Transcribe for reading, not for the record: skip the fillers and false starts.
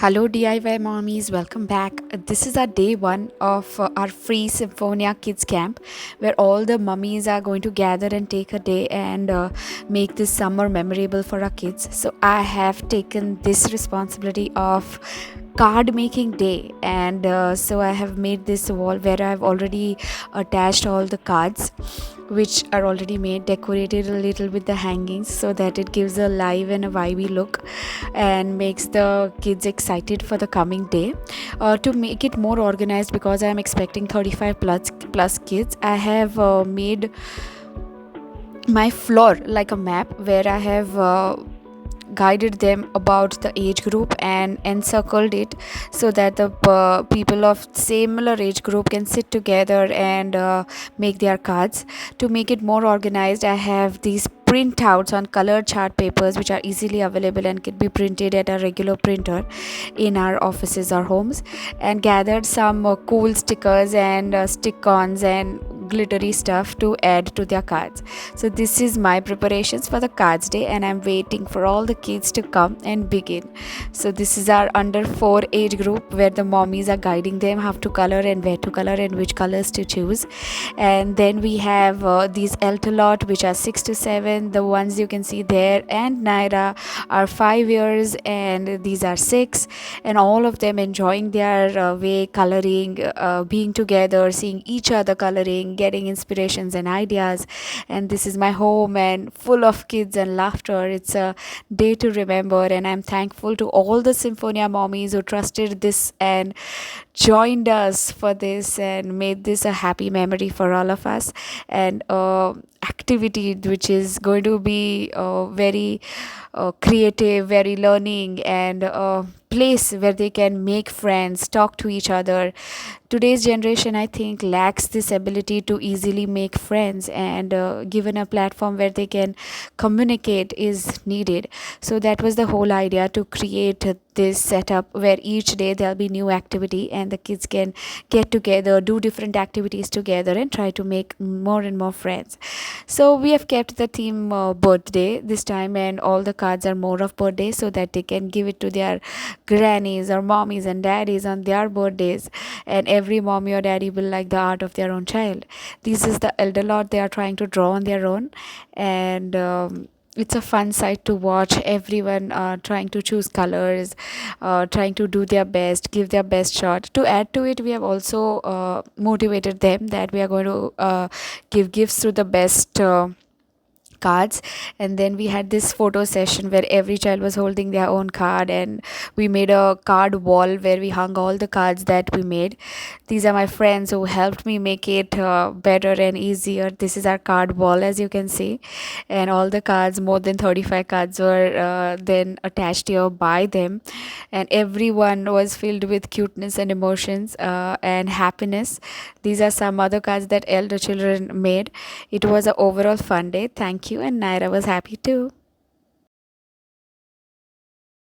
Hello DIY mommies, welcome back. This is our day one of our free Symphonia Kids Camp where all the mummies are going to gather and take a day and make this summer memorable for our kids. So I have taken this responsibility of card making day, and so I have made this wall where I've already attached all the cards which are already made, decorated a little with the hangings so that it gives a live and a vibey look and makes the kids excited for the coming day. To make it more organized, because I am expecting 35 plus kids, I have made my floor like a map where I have guided them about the age group and encircled it so that the people of similar age group can sit together and make their cards. To make it more organized, I have these printouts on colored chart papers which are easily available and can be printed at a regular printer in our offices or homes, and gathered some cool stickers and stick-ons and glittery stuff to add to their cards. So this is my preparations for the cards day, and I'm waiting for all the kids to come and begin. So this is our under 4 age group where the mommies are guiding them how to color and where to color and which colors to choose. And then we have these Eltalot which are 6 to 7, the ones you can see there, and Naira are 5 years and these are 6, and all of them enjoying their way coloring, being together, seeing each other coloring, getting inspirations and ideas. And this is my home and full of kids and laughter. It's a day to remember, and I'm thankful to all the Symphonia mommies who trusted this and joined us for this and made this a happy memory for all of us, and activity which is going to be very creative, very learning, and place where they can make friends, talk to each other. Today's generation, I think, lacks this ability to easily make friends, and given a platform where they can communicate is needed. So that was the whole idea, to create this setup where each day there'll be new activity and the kids can get together, do different activities together, and try to make more and more friends. So we have kept the theme birthday this time, and all the cards are more of birthday so that they can give it to their grannies or mommies and daddies on their birthdays, and every mommy or daddy will like the art of their own child. This is the elder lot they are trying to draw on their own, and it's a fun sight to watch everyone trying to choose colors, trying to do their best, give their best shot. To add to it, we have also motivated them that we are going to give gifts to the best cards. And then we had this photo session where every child was holding their own card, and we made a card wall where we hung all the cards that we made. These are my friends who helped me make it better and easier. This is our card wall, as you can see, and all the cards, more than 35 cards, were then attached here by them, and everyone was filled with cuteness and emotions and happiness. These are some other cards that elder children made. It was an overall fun day. Thank you, and Naira was happy too.